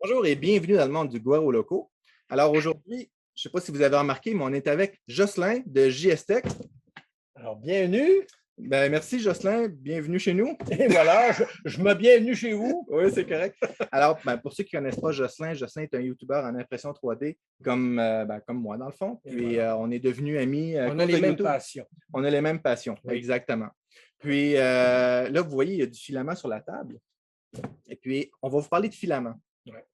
Bonjour et bienvenue dans le monde du Guaro Loco. Alors aujourd'hui, je ne sais pas si vous avez remarqué, mais on est avec Jocelyn de JS Tech. Alors, bienvenue. Merci Jocelyn, bienvenue chez nous. Et voilà, je me bienvenue chez vous. Oui, c'est correct. Alors, pour ceux qui ne connaissent pas Jocelyn, Jocelyn est un YouTuber en impression 3D comme moi dans le fond. Puis voilà. on est devenus amis. On a les mêmes passions. On a les mêmes passions, oui. Exactement. Puis là, vous voyez, il y a du filament sur la table. Et puis, on va vous parler de filament,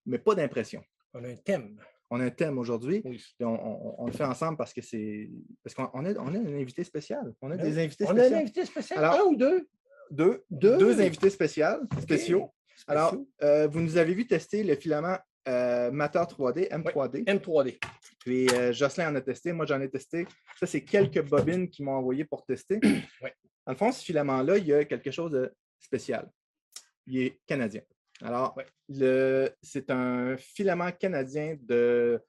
mais pas d'impression. On a un thème. On a un thème aujourd'hui. Oui. On le fait ensemble parce qu'on a un invité spécial. On a des invités spéciaux. On a un invité spécial? Alors, un ou deux? Deux invités spéciaux. Alors, vous nous avez vu tester le filament Matter 3D, M3D. Oui, M3D. Puis Jocelyn en a testé, moi j'en ai testé. Ça, c'est quelques bobines qu'ils m'ont envoyé pour tester. Oui. Dans le fond, ce filament-là, il y a quelque chose de spécial. Il est canadien. Alors, c'est un filament canadien de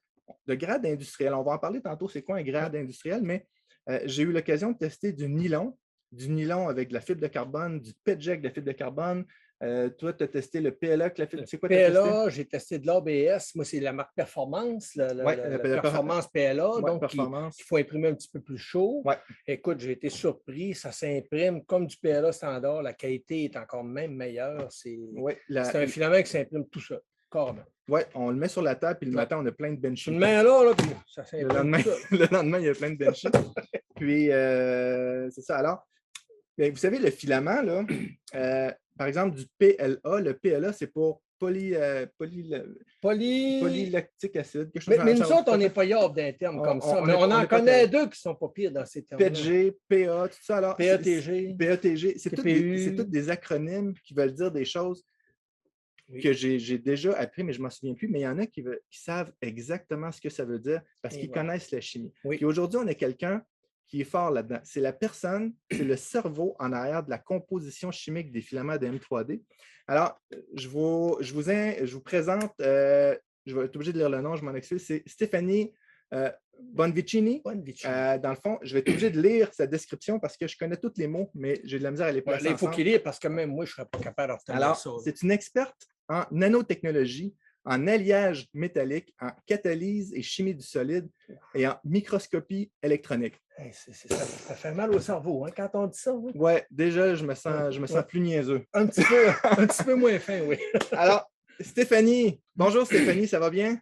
grade industriel. On va en parler tantôt, c'est quoi un grade industriel, mais j'ai eu l'occasion de tester du nylon avec de la fibre de carbone, du PETG avec de la fibre de carbone. Toi, tu as testé le PLA avec la fibre. C'est quoi PLA, j'ai testé de l'ABS. Moi, c'est la marque Performance, la Performance PLA, donc il faut imprimer un petit peu plus chaud. Ouais. Écoute, j'ai été surpris, ça s'imprime comme du PLA standard. La qualité est encore même meilleure. C'est un filament qui s'imprime tout seul, carrément. Oui, on le met sur la table, puis le matin, on a plein de benchies. Le matin là, puis ça s'imprime. Le lendemain, il y a plein de benchies. Puis, c'est ça. Alors, vous savez, le filament, là, par exemple, du PLA, le PLA, c'est pour polylactique acide. Mais nous autres, on n'est pas yable d'un terme comme ça. Mais on en connaît deux qui ne sont pas pires dans ces termes. PETG, PA, tout ça. Alors, PATG. PATG. C'est tous des acronymes qui veulent dire des choses que j'ai déjà appris, mais je ne m'en souviens plus. Mais il y en a qui savent exactement ce que ça veut dire parce qu'ils connaissent la chimie. Puis aujourd'hui, on a quelqu'un qui est fort là-dedans. C'est la personne, c'est le cerveau en arrière de la composition chimique des filaments de M3D. Alors, je vous présente, je vais être obligé de lire le nom, je m'en excuse, c'est Stéphanie Bonvicini. Dans le fond, je vais être obligé de lire sa description parce que je connais tous les mots, mais j'ai de la misère à les placer ensemble. Il faut qu'il lise parce que même moi, je ne serais pas capable de retenir ça. Alors, c'est une experte en nanotechnologie, en alliage métallique, en catalyse et chimie du solide et en microscopie électronique. Ça fait mal au cerveau, hein, quand on dit ça. Oui, déjà, je me sens plus niaiseux. Un petit peu moins fin, oui. Alors, Stéphanie, bonjour Stéphanie, ça va bien?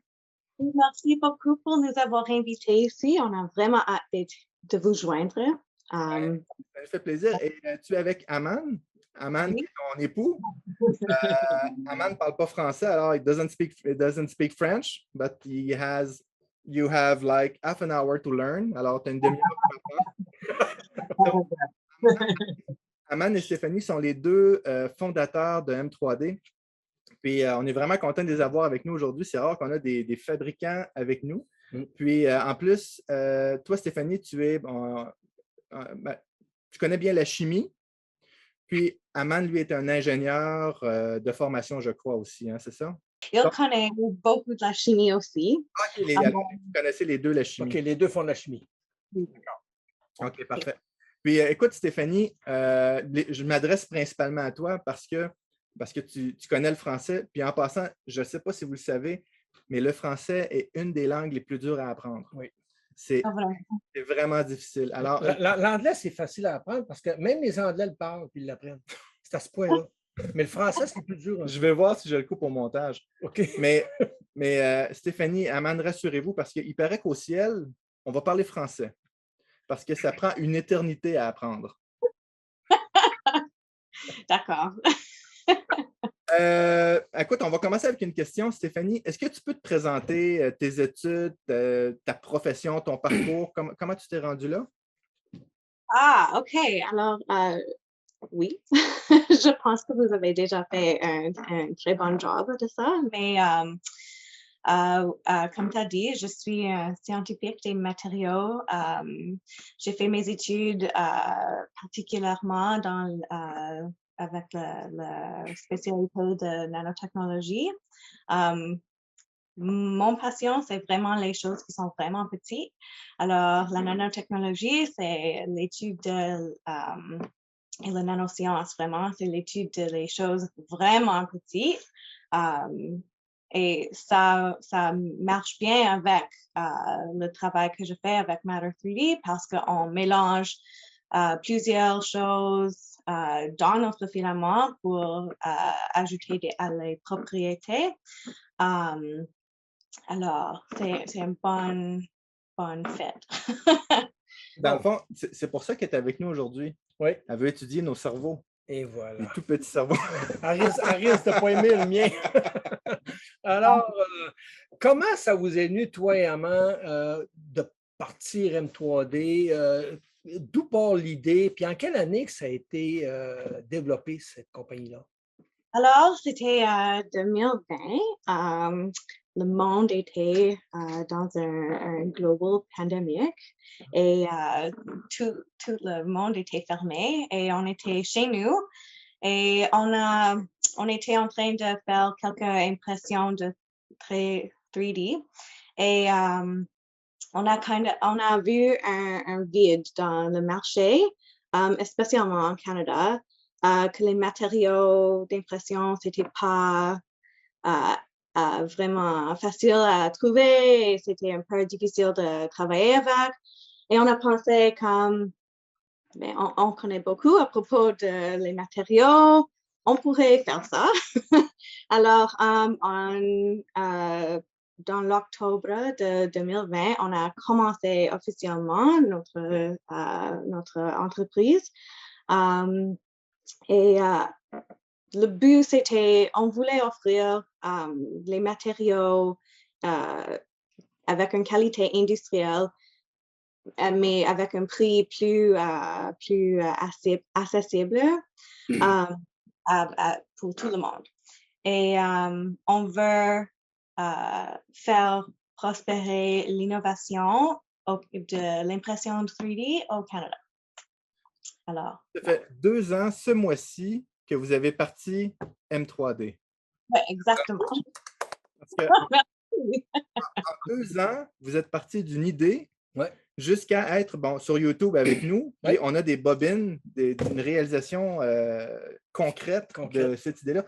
Merci beaucoup pour nous avoir invités ici. On a vraiment hâte de vous joindre. Ça me fait plaisir. Et tu es avec Aman? Aman, qui est ton époux. Aman ne parle pas français, alors it doesn't speak French, but you have like half an hour to learn. Alors, tu as une demi-heure pour apprendre. Aman et Stéphanie sont les deux fondateurs de M3D. Puis, on est vraiment content de les avoir avec nous aujourd'hui. C'est rare qu'on a des fabricants avec nous. Puis, en plus, toi, Stéphanie, tu connais bien la chimie. Puis, Aman, lui, est un ingénieur de formation, je crois aussi, hein, c'est ça? Il connaît beaucoup de la chimie aussi. OK, vous connaissez les deux la chimie. OK, les deux font de la chimie. D'accord. OK, parfait. Puis, écoute, Stéphanie, je m'adresse principalement à toi parce que tu connais le français. Puis, en passant, je ne sais pas si vous le savez, mais le français est une des langues les plus dures à apprendre. Oui. C'est vraiment difficile. Alors, l'anglais, c'est facile à apprendre parce que même les Anglais le parlent et ils l'apprennent. C'est à ce point-là. Mais le français, c'est plus dur. Je vais voir si je le coupe au montage. OK. Mais Stéphanie, Aman, rassurez-vous parce qu'il paraît qu'au ciel, on va parler français. Parce que ça prend une éternité à apprendre. D'accord. Écoute, on va commencer avec une question, Stéphanie. Est-ce que tu peux te présenter tes études, ta profession, ton parcours? Comment tu t'es rendue là? Ah, OK. Alors, oui, je pense que vous avez déjà fait un très bon job de ça, mais comme tu as dit, je suis scientifique des matériaux. J'ai fait mes études particulièrement avec la spécialité de nanotechnologie. Mon passion, c'est vraiment les choses qui sont vraiment petites. Alors, la nanotechnologie, c'est l'étude de et la nanoscience, vraiment, c'est l'étude des choses vraiment petites. Et ça marche bien avec le travail que je fais avec Matter 3D parce qu'on mélange plusieurs choses dans notre filament pour ajouter les propriétés. Alors, c'est une bonne fête. Dans le fond, c'est pour ça qu'elle est avec nous aujourd'hui. Oui. Elle veut étudier nos cerveaux. Et voilà. Les tout petits cerveaux. Elle risque de ne pas aimer le mien. Alors, comment ça vous est venu, toi et Amand, de partir M3D? D'où part l'idée? Puis en quelle année que ça a été développé, cette compagnie-là? Alors, c'était 2020. Le monde était dans un global pandémique et tout le monde était fermé et on était chez nous et on était en train de faire quelques impressions de 3D et on a vu un vide dans le marché, spécialement en Canada, que les matériaux d'impression, c'était pas vraiment facile à trouver, c'était un peu difficile de travailler avec. Et on a pensé comme, on connaît beaucoup à propos de les matériaux, on pourrait faire ça. Alors, dans l'octobre de 2020, on a commencé officiellement notre entreprise. Et le but, c'était, on voulait offrir les matériaux avec une qualité industrielle, mais avec un prix plus accessible pour tout le monde. Et on veut faire prospérer l'innovation de l'impression 3D au Canada. Alors, ça fait 2 ans, ce mois-ci, que vous avez parti M3D. Oui, exactement. Parce que en 2 ans, vous êtes parti d'une idée jusqu'à être sur YouTube avec nous. Et on a des bobines d'une réalisation concrète de cette idée-là.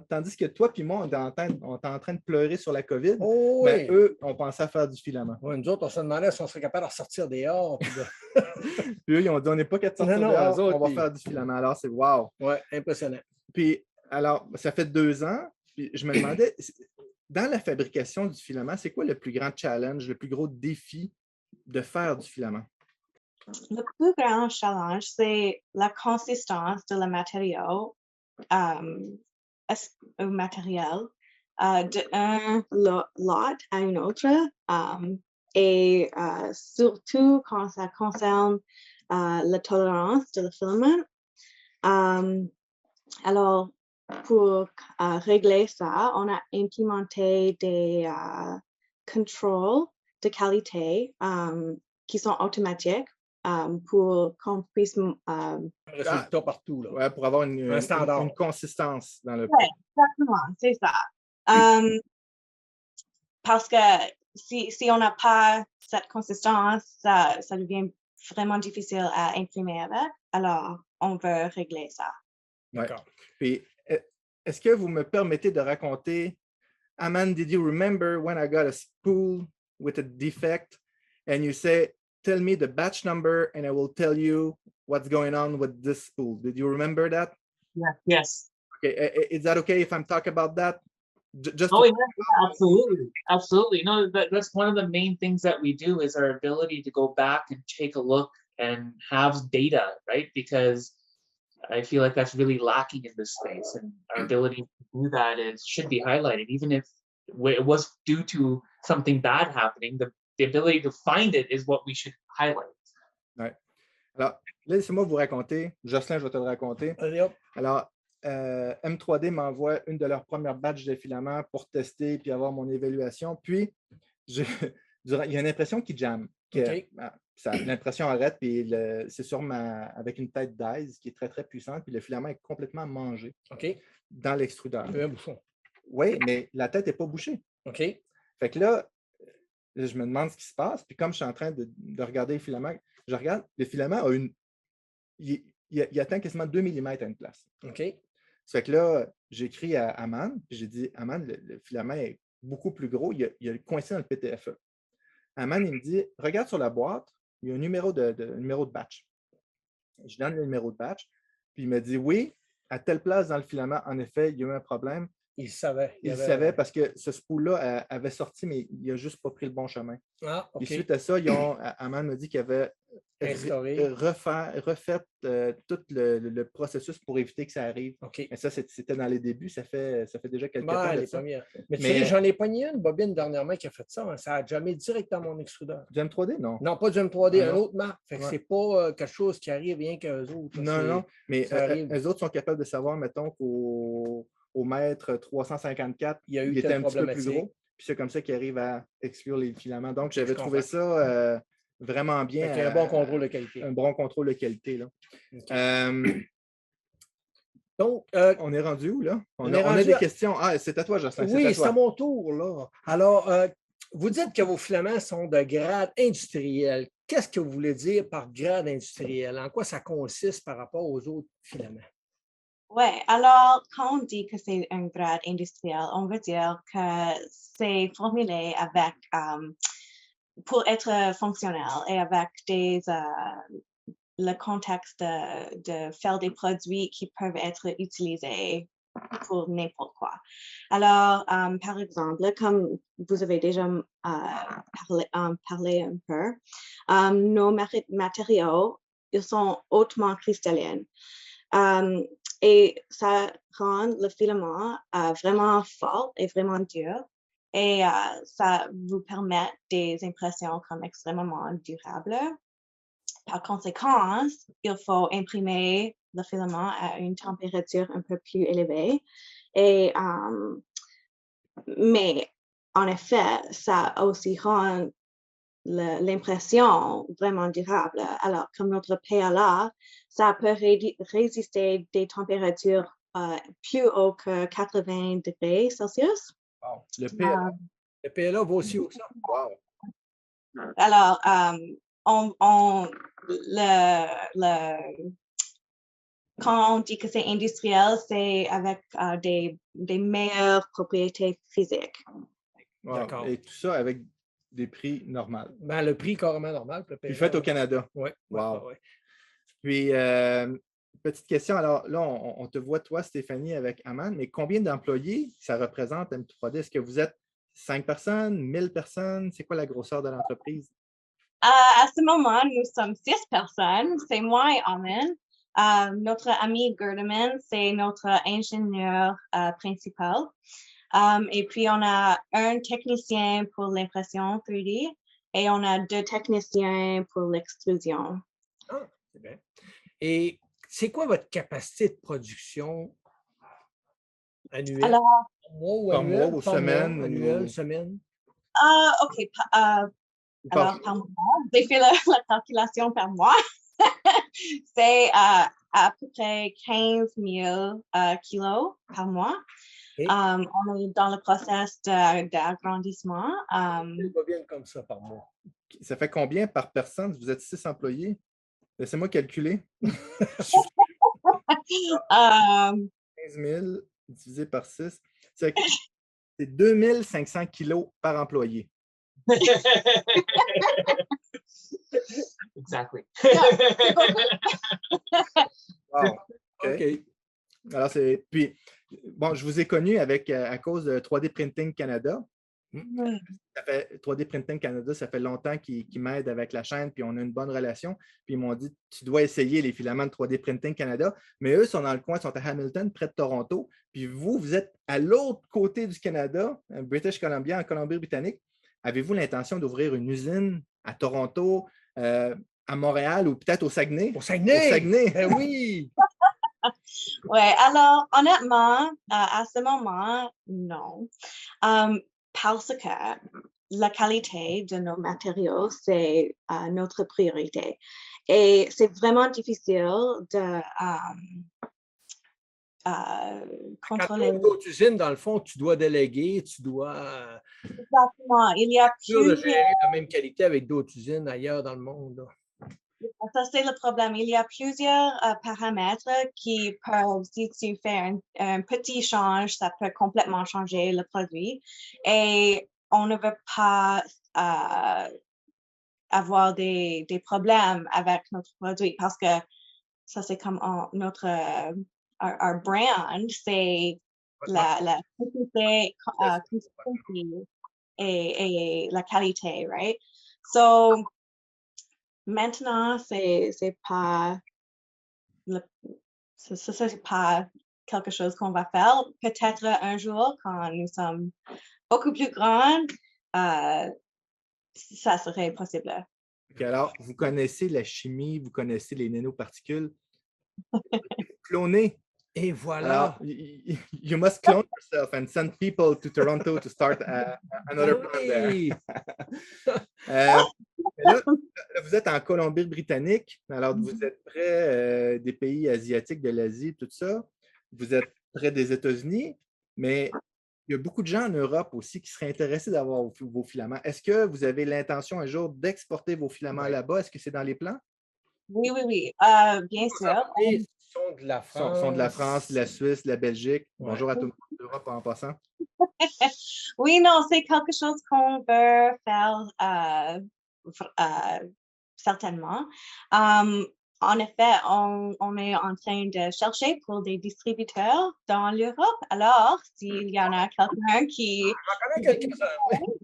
Tandis que toi et moi, on est en train de pleurer sur la COVID. Mais eux, on pensait à faire du filament. Oui, nous autres, on se demandait si on serait capable de ressortir dehors. Puis eux, ils ont dit, on n'est pas capable de sortir dehors, on va faire du filament. Alors, c'est wow. Oui, impressionnant. Puis, alors, ça fait 2 ans. Puis je me demandais, dans la fabrication du filament, c'est quoi le plus grand challenge, le plus gros défi de faire du filament? Le plus grand challenge, c'est la consistance de le matériau au matériel d'un lot à un autre. Et surtout quand ça concerne la tolérance de le filament. Alors, pour régler ça, on a implémenté des contrôles de qualité qui sont automatiques pour qu'on puisse... résultat partout. Là. Ouais, pour avoir un standard. Une consistance dans le... Oui, exactement, c'est ça. Parce que si on n'a pas cette consistance, ça devient vraiment difficile à imprimer avec. Alors, on veut régler ça. D'accord. Puis, est-ce que vous me permettez de raconter, Amand, did you remember when I got a spool with a defect and you say, tell me the batch number and I will tell you what's going on with this spool? Did you remember that? Yeah. Yes. Okay. Is that okay if I'm talking about that? Absolutely. No, that's one of the main things that we do is our ability to go back and take a look and have data, right? Because I feel like that's really lacking in this space, and our ability to do that should be highlighted, even if it was due to something bad happening. The ability to find it is what we should highlight. Ouais. Alors, laissez-moi vous raconter. Jocelyn, je vais te le raconter. Alors, M3D m'envoie une de leurs premières batches de filaments pour tester puis avoir mon évaluation. Puis, il y a une impression qui jamme. L'impression arrête, puis c'est avec une tête d'aise qui est très, très puissante, puis le filament est complètement mangé dans l'extrudeur. Un bouchon. Oui, mais la tête n'est pas bouchée. OK. Fait que là, je me demande ce qui se passe, puis comme je suis en train de regarder le filament, je regarde, le filament a il atteint quasiment 2 mm à une place. OK. Fait que là, j'écris à Amand, puis j'ai dit, Amand, le filament est beaucoup plus gros, il a coincé dans le PTFE. Aman, il me dit, regarde sur la boîte, il y a un numéro de batch. Je donne le numéro de batch, puis il me dit, oui, à telle place dans le filament, en effet, il y a eu un problème. Il savait. Il savait parce que ce spool-là avait sorti, mais il n'a juste pas pris le bon chemin. Ah, OK. Et suite à ça, Aman me dit qu'il avait refait tout le processus pour éviter que ça arrive. OK. Mais ça, c'était dans les débuts, ça fait déjà quelques temps. Les premières. Mais tu sais, j'en ai pogné une bobine dernièrement qui a fait ça. Hein. Ça a jamais direct dans mon extrudeur. Du M3D, non? Non, pas du M3D, un autre marque. Fait que c'est pas quelque chose qui arrive rien qu'eux autres. Non, mais eux autres sont capables de savoir, mettons, qu'au mètre 354, il était un petit peu plus gros. Puis c'est comme ça qu'il arrive à exclure les filaments. Donc, j'avais trouvé ça vraiment bien. Avec un bon contrôle de qualité. Un bon contrôle de qualité. Là. Okay. Donc, on est rendu où, là? On a des questions. Ah, c'est à toi, Jocelyn. Oui, c'est à mon tour, là. Alors, vous dites que vos filaments sont de grade industriel. Qu'est-ce que vous voulez dire par grade industriel? En quoi ça consiste par rapport aux autres filaments? Oui, alors quand on dit que c'est un grade industriel, on veut dire que c'est formulé avec, pour être fonctionnel et avec le contexte de faire des produits qui peuvent être utilisés pour n'importe quoi. Alors, par exemple, comme vous avez déjà parlé un peu, nos matériaux, ils sont hautement cristallins. Et ça rend le filament vraiment fort et vraiment dur. Et ça vous permet des impressions comme extrêmement durables. Par conséquent, il faut imprimer le filament à une température un peu plus élevée. Et, mais en effet, ça aussi rend l'impression vraiment durable. Alors, comme notre PLA, ça peut résister des températures plus haut que 80 degrés Celsius. Wow. Le PLA vaut aussi haut que ça. Wow. Alors, quand on dit que c'est industriel, c'est avec des meilleures propriétés physiques. Wow. D'accord. Et tout ça avec des prix normaux. Ben, le prix carrément normal. Puis fait au Canada. Oui. Wow. Ouais. Puis, petite question. Alors là, on te voit, toi, Stéphanie, avec Aman, mais combien d'employés ça représente M3D? Est-ce que vous êtes 5 personnes, 1000 personnes? C'est quoi la grosseur de l'entreprise? À ce moment, nous sommes 6 personnes. C'est moi et Aman. Notre ami Gerdeman, c'est notre ingénieur principal. Et puis, on a un technicien pour l'impression 3D et on a 2 techniciens pour l'extrusion. Ah, c'est bien. Et c'est quoi votre capacité de production annuelle? Alors, par mois ou semaine? Annuelle, semaine? OK. Alors, par mois, j'ai fait la calculation par mois. C'est à peu près 15 000 kilos par mois. Okay. On est dans le processus d'agrandissement. Ça va bien comme ça par mois. Ça fait combien par personne? Vous êtes 6 employés? Laissez-moi calculer. 15 000 divisé par 6. C'est 2500 kilos par employé. Exactly. Wow. OK. Alors, puis, bon, je vous ai connu à cause de 3D Printing Canada. Ça fait 3D Printing Canada, ça fait longtemps qu'ils m'aident avec la chaîne, puis on a une bonne relation. Puis ils m'ont dit, tu dois essayer les filaments de 3D Printing Canada. Mais eux sont dans le coin, sont à Hamilton, près de Toronto. Puis vous êtes à l'autre côté du Canada, British Columbia, en Colombie-Britannique. Avez-vous l'intention d'ouvrir une usine à Toronto, à Montréal ou peut-être au Saguenay? Au Saguenay! Au Saguenay, ben oui! Oui, alors honnêtement, à ce moment, non. Parce que la qualité de nos matériaux, c'est notre priorité. Et c'est vraiment difficile de contrôler. Quand tu as d'autres usines, dans le fond, tu dois déléguer, tu dois... Exactement. Il y a plus de gérer la même qualité avec d'autres usines ailleurs dans le monde. Là. Ça, c'est le problème. Il y a plusieurs paramètres qui peuvent, si tu fais un petit change, ça peut complètement changer le produit. Et on ne veut pas avoir des problèmes avec notre produit parce que ça, c'est comme notre our brand, c'est la quantité et la qualité, right? So, maintenant, c'est pas c'est pas quelque chose qu'on va faire. Peut-être un jour, quand nous sommes beaucoup plus grands, ça serait possible. Okay, alors, vous connaissez la chimie, vous connaissez les nanoparticules. Cloner. Et voilà. Alors, you must clone yourself and send people to Toronto to start another plant there. Là, vous êtes en Colombie-Britannique, alors vous êtes près des pays asiatiques, de l'Asie, tout ça. Vous êtes près des États-Unis, mais il y a beaucoup de gens en Europe aussi qui seraient intéressés d'avoir vos filaments. Est-ce que vous avez l'intention un jour d'exporter vos filaments là-bas? Est-ce que c'est dans les plans? Oui, bien sûr. Ils sont de la France. Sont de la France, de la Suisse, de la Belgique. Ouais. Bonjour à tout le monde d'Europe en passant. Oui, non, c'est quelque chose qu'on veut faire certainement. En effet, on est en train de chercher pour des distributeurs dans l'Europe. Alors, s'il y en a quelqu'un qui... Je connais quelqu'un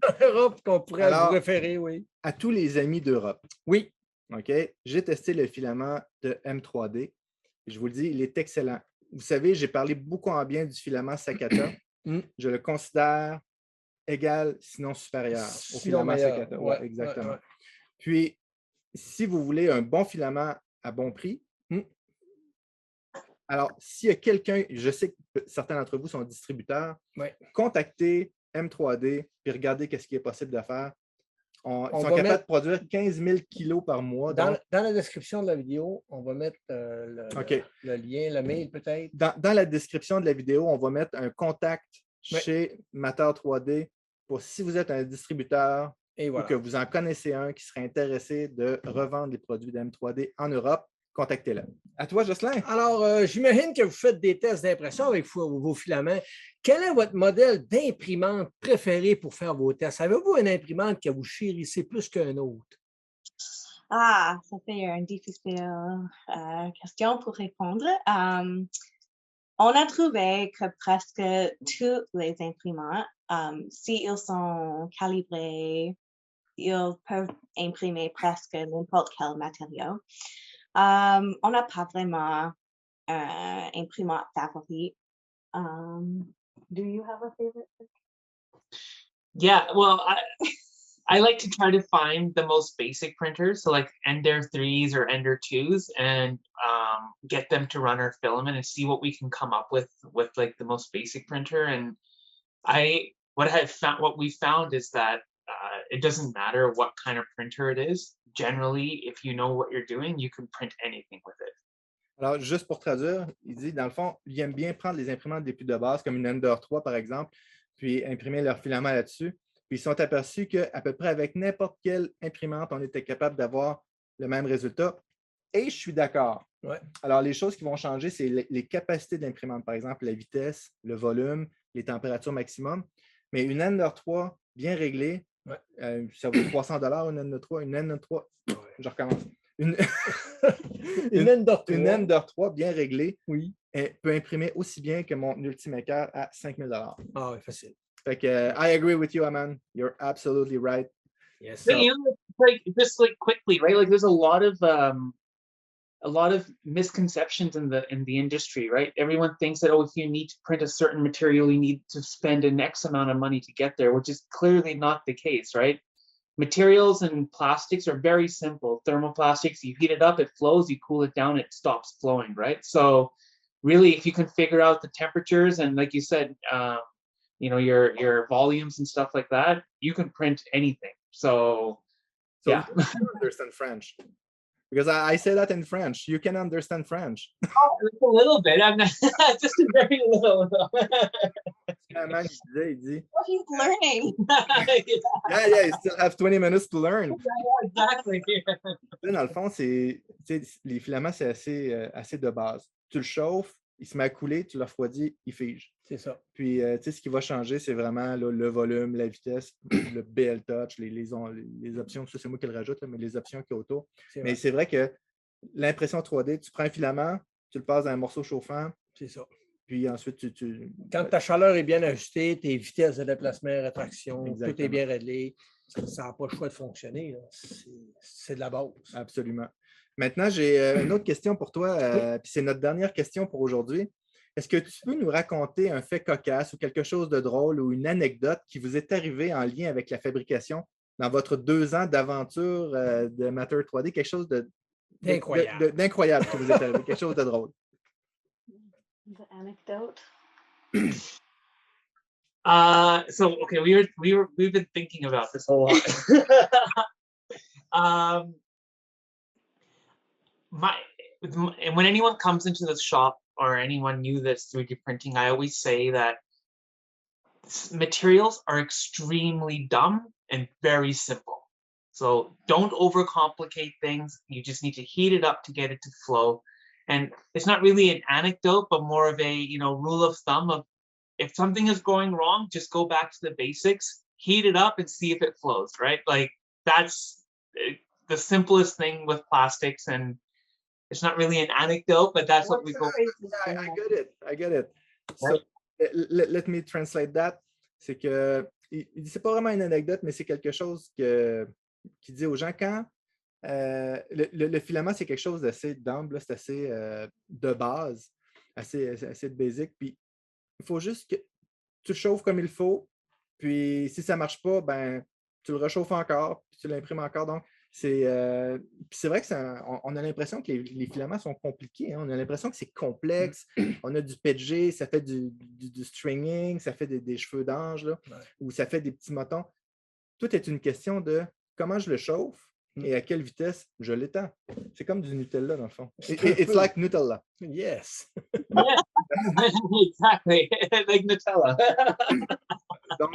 en Europe qu'on pourrait vous référer, oui. À tous les amis d'Europe. Oui. OK. J'ai testé le filament de M3D. Je vous le dis, il est excellent. Vous savez, j'ai parlé beaucoup en bien du filament Sakata. Je le considère égal, sinon supérieur au filament Sakata. Ouais, exactement. Ouais. Puis, si vous voulez un bon filament à bon prix, alors, s'il y a quelqu'un, je sais que certains d'entre vous sont distributeurs, contactez M3D et regardez ce qui est possible de faire. Ils sont capables de produire 15 000 kilos par mois. Dans la description de la vidéo, on va mettre le lien, le mail peut-être. Dans la description de la vidéo, on va mettre un contact chez Matter 3D pour si vous êtes un distributeur ou que vous en connaissez un qui serait intéressé de revendre les produits de M3D en Europe, contactez-le. À toi, Jocelyn. Alors, j'imagine que vous faites des tests d'impression avec vos filaments. Quel est votre modèle d'imprimante préféré pour faire vos tests? Avez-vous une imprimante que vous chérissez plus qu'un autre? Ah, ça fait une difficile question pour répondre. On a trouvé que presque tous les imprimantes, s'ils sont calibrés, ils peuvent imprimer presque n'importe quel matériau. On n'a pas vraiment imprimante favori. Do you have a favorite? Yeah, well, I like to try to find the most basic printers, so like Ender 3s or Ender 2s, and get them to run our filament and see what we can come up with like the most basic printer. And what we found is that it doesn't matter what kind of printer it is. Generally, if you know what you're doing, you can print anything with it. Alors, juste pour traduire, il dit, dans le fond, ils aiment bien prendre les imprimantes les plus de base, comme une Ender 3, par exemple, puis imprimer leur filament là-dessus. Puis ils sont aperçus qu'à peu près avec n'importe quelle imprimante, on était capable d'avoir le même résultat. Et je suis d'accord. Ouais. Alors, les choses qui vont changer, c'est les capacités d'imprimante, par exemple, la vitesse, le volume, les températures maximum. Mais une Ender 3 bien réglée, ça vaut 300 $, une Ender 3. Une Ender 3, je recommence. Une Ender 3 bien réglée peut imprimer aussi bien que mon Ultimaker à 5 000 $. Ah oui, facile. Fait que, I agree with you, Aman. You're absolutely right. Yes. So, you know, like just like quickly, right? Like there's a lot of misconceptions in the industry, right? Everyone thinks that, oh, if you need to print a certain material, you need to spend an X amount of money to get there, which is clearly not the case, right? Materials and plastics are very simple. Thermoplastics, you heat it up, it flows, you cool it down, it stops flowing, right? So really, if you can figure out the temperatures and like you said, you know, your volumes and stuff like that, you can print anything. So yeah. You can understand French. Because I say that in French. You can understand French. Oh, a little bit. I'm not, just a very little. Finalement, il dit, Oh, he's learning. yeah, you still have 20 minutes to learn. Exactly. Là, dans le fond, les filaments, c'est assez de base. Tu le chauffes, il se met à couler, tu le refroidis, il fige. C'est ça. Puis, ce qui va changer, c'est vraiment là, le volume, la vitesse, le BL Touch, les options. Ça, c'est moi qui le rajoute, là, mais les options qu'il y a autour. Mais c'est vrai que l'impression 3D, tu prends un filament, tu le passes dans un morceau chauffant. C'est ça. Puis ensuite, quand ta chaleur est bien ajustée, tes vitesses de déplacement, rétraction, Exactement. tout est bien réglé, ça n'a pas le choix de fonctionner. C'est de la base. Absolument. Maintenant, j'ai une autre question pour toi, puis c'est notre dernière question pour aujourd'hui. Est-ce que tu peux nous raconter un fait cocasse ou quelque chose de drôle ou une anecdote qui vous est arrivée en lien avec la fabrication dans votre 2 ans d'aventure de Matter 3D, quelque chose d'incroyable qui vous est arrivé, quelque chose de drôle? The anecdote. So okay, we've been thinking about this a lot. When anyone comes into the shop or anyone new that's 3D printing, I always say that materials are extremely dumb and very simple. So don't overcomplicate things. You just need to heat it up to get it to flow. And it's not really an anecdote, but more of a, rule of thumb of if something is going wrong, just go back to the basics, heat it up and see if it flows, right? Like that's the simplest thing with plastics, and it's not really an anecdote, but that's what we go. I get it. So, let me translate that. C'est que c'est pas vraiment une anecdote, mais c'est quelque chose qui dit aux gens quand le filament, c'est quelque chose d'assez d'humble, c'est assez de base, assez de basic. Puis il faut juste que tu le chauffes comme il faut. Puis si ça ne marche pas, ben tu le réchauffes encore, puis tu l'imprimes encore. Donc, c'est vrai que on a l'impression que les filaments sont compliqués. Hein? On a l'impression que c'est complexe. On a du PETG, ça fait du stringing, ça fait des cheveux d'ange, ou ça fait des petits motons. Tout est une question de comment je le chauffe et à quelle vitesse je l'étends. C'est comme du Nutella, dans le fond. It's like Nutella. Yes. Exactly. Like Nutella. Donc,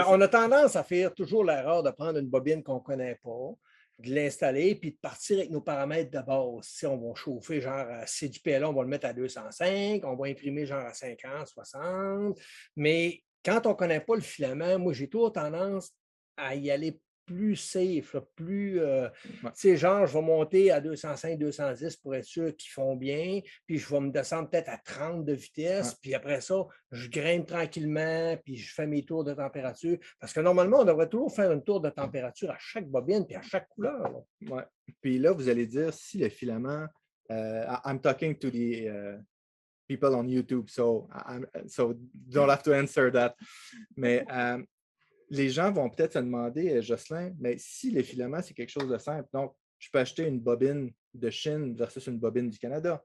on a tendance à faire toujours l'erreur de prendre une bobine qu'on ne connaît pas, de l'installer, puis de partir avec nos paramètres de base. Si on va chauffer, genre, c'est du PLA, on va le mettre à 205, on va imprimer genre à 50, 60. Mais quand on ne connaît pas le filament, moi, j'ai toujours tendance à y aller plus safe, plus, tu sais, genre, je vais monter à 205, 210 pour être sûr qu'ils font bien, puis je vais me descendre peut-être à 30 de vitesse, puis après ça, je grimpe tranquillement, puis je fais mes tours de température, parce que normalement, on devrait toujours faire une tour de température à chaque bobine, puis à chaque couleur. Ouais. Puis là, vous allez dire si le filament, I'm talking to the people on YouTube, so don't have to answer that. Mais les gens vont peut-être se demander, Jocelyn, mais si le filament, c'est quelque chose de simple, donc je peux acheter une bobine de Chine versus une bobine du Canada,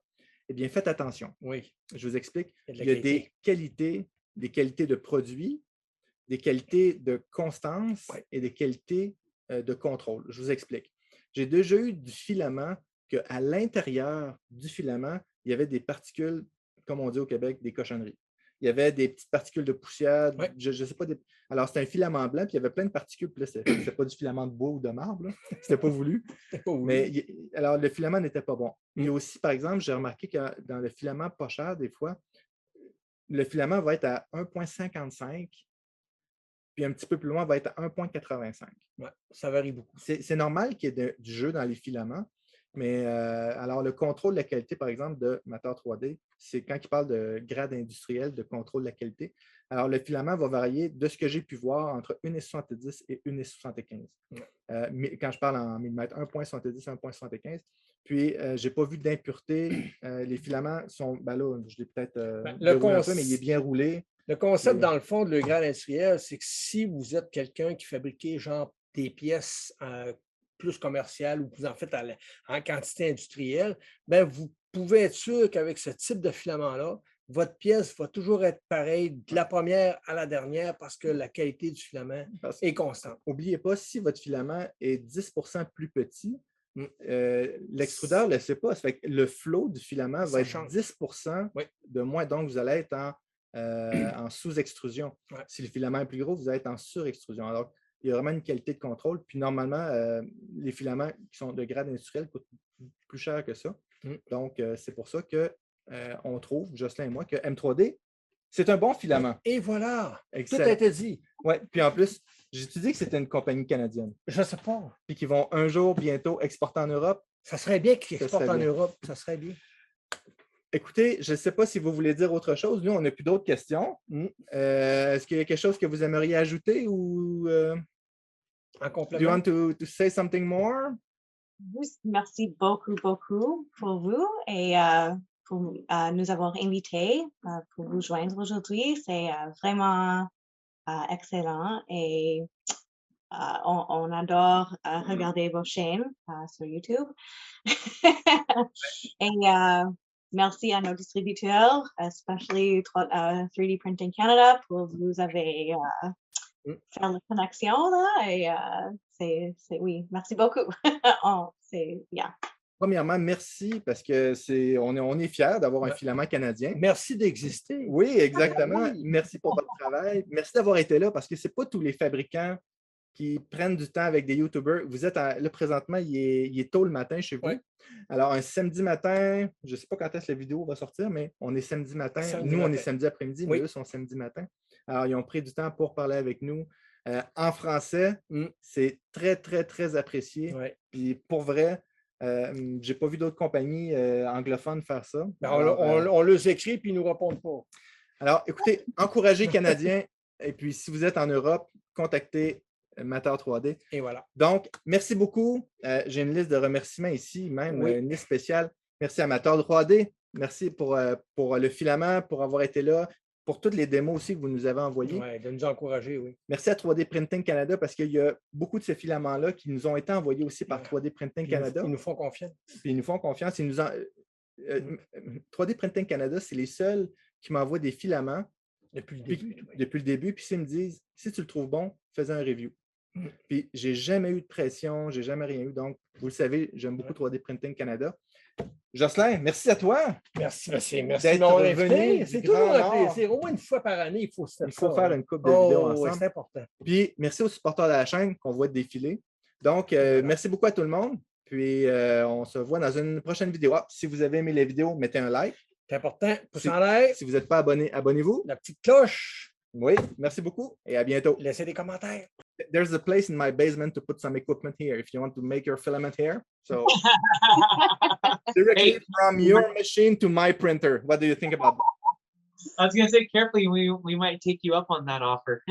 eh bien, faites attention. Oui. Je vous explique. Il y a des qualités de produits, des qualités de constance et des qualités de contrôle. Je vous explique. J'ai déjà eu du filament qu'à l'intérieur du filament, il y avait des particules, comme on dit au Québec, des cochonneries. Il y avait des petites particules de poussière, je ne sais pas. Alors, c'était un filament blanc, puis il y avait plein de particules. Puis là, ce n'était pas du filament de bois ou de marbre. C'était pas voulu. Mais alors, le filament n'était pas bon. Il y a aussi, par exemple, j'ai remarqué que dans le filament pas cher, des fois, le filament va être à 1,55, puis un petit peu plus loin, va être à 1,85. Ouais, ça varie beaucoup. C'est normal qu'il y ait du jeu dans les filaments. Mais alors, le contrôle de la qualité, par exemple, de Matter 3D, c'est quand il parle de grade industriel de contrôle de la qualité. Alors, le filament va varier, de ce que j'ai pu voir, entre 1,70 et 1,75. Quand je parle en millimètres, 1,70, 1,75. Puis, je n'ai pas vu d'impureté. Les filaments sont, ben là, je l'ai peut-être déroulé un peu, mais il est bien roulé. Le concept, dans le fond, de le grade industriel, c'est que si vous êtes quelqu'un qui fabriquait, genre, des pièces plus commerciales ou vous en faites en quantité industrielle, bien, vous pouvez être sûr qu'avec ce type de filament-là, votre pièce va toujours être pareille de la première à la dernière parce que la qualité du filament est constante. N'oubliez pas, si votre filament est 10 plus petit, l'extrudeur ne le sait pas. Ça fait que le flot du filament va être 10 de moins. Donc, vous allez être en en sous-extrusion. Ouais. Si le filament est plus gros, vous allez être en surextrusion. Alors, il y a vraiment une qualité de contrôle. Puis normalement, les filaments qui sont de grade industriel coûtent plus cher que ça. Donc, c'est pour ça qu'on trouve, Jocelyn et moi, que M3D, c'est un bon filament. Et voilà, Excellent. tout a été dit. Oui, puis en plus, j'ai dit que c'était une compagnie canadienne. Je ne sais pas. Puis qu'ils vont un jour, bientôt, exporter en Europe. Ça serait bien qu'ils Ça exportent serait en bien. Europe. Ça serait bien. Écoutez, je ne sais pas si vous voulez dire autre chose. Nous, on n'a plus d'autres questions. Est-ce qu'il y a quelque chose que vous aimeriez ajouter ou En do you complément. want to say something more? Juste merci beaucoup, beaucoup pour vous et pour nous avoir invités pour vous joindre aujourd'hui. C'est vraiment excellent et on adore regarder vos chaînes sur YouTube. Et merci à nos distributeurs, especially 3D Printing Canada, pour vous avez faire la connexion là. Et oui, merci beaucoup. Yeah. Premièrement, merci parce que on est fiers d'avoir un Ouais. filament canadien. Merci d'exister. Oui, exactement. Oui. Merci pour votre travail. Merci d'avoir été là parce que ce n'est pas tous les fabricants qui prennent du temps avec des YouTubers. Vous êtes là présentement, il est tôt le matin chez vous. Ouais. Alors, un samedi matin, je ne sais pas quand est-ce que la vidéo va sortir, mais on est samedi matin. Samedi Nous, on matin. est samedi après-midi, mais Oui. eux sont samedi matin. Alors, ils ont pris du temps pour parler avec nous en français. C'est très, très, très apprécié. Ouais. Puis pour vrai, je n'ai pas vu d'autres compagnies anglophones faire ça. Ben, Alors, on les écrit puis ils ne nous répondent pas. alors, écoutez, encouragez les Canadiens. Et puis, si vous êtes en Europe, contactez Matter 3D. Et voilà. Donc, merci beaucoup. J'ai une liste de remerciements ici, même Oui. une liste spéciale. Merci à Matter 3D. Merci pour le filament, pour avoir été là, pour toutes les démos aussi que vous nous avez envoyées. Ouais, de nous encourager, oui. Merci à 3D Printing Canada parce qu'il y a beaucoup de ces filaments-là qui nous ont été envoyés aussi par 3D Printing Canada. Ils nous font confiance. Puis ils nous font confiance. 3D Printing Canada, c'est les seuls qui m'envoient des filaments Depuis le début. depuis le début. Puis s'ils me disent, si tu le trouves bon, fais un review. Puis j'ai jamais eu de pression, j'ai jamais rien eu. Donc, vous le savez, j'aime beaucoup 3D Printing Canada. Jocelyn, merci à toi. Merci de D'être m'avoir revenu invité. du C'est Grand toujours un Nord. plaisir. Au moins une fois par année, il faut se faire Il faut ça, faire hein. une couple de vidéos ouais, ensemble. c'est important. Puis merci aux supporters de la chaîne qu'on voit défiler. Donc, Voilà. merci beaucoup à tout le monde. Puis on se voit dans une prochaine vidéo. Si vous avez aimé les vidéos, mettez un like. C'est important. Pouce en l'air, Si vous n'êtes pas abonné, abonnez-vous. la petite cloche, Oui, merci beaucoup et à bientôt. laissez des commentaires. There's a place in my basement to put some equipment here if you want to make your filament here. So directly from your machine to my printer. What do you think about that? I was gonna say carefully, we might take you up on that offer.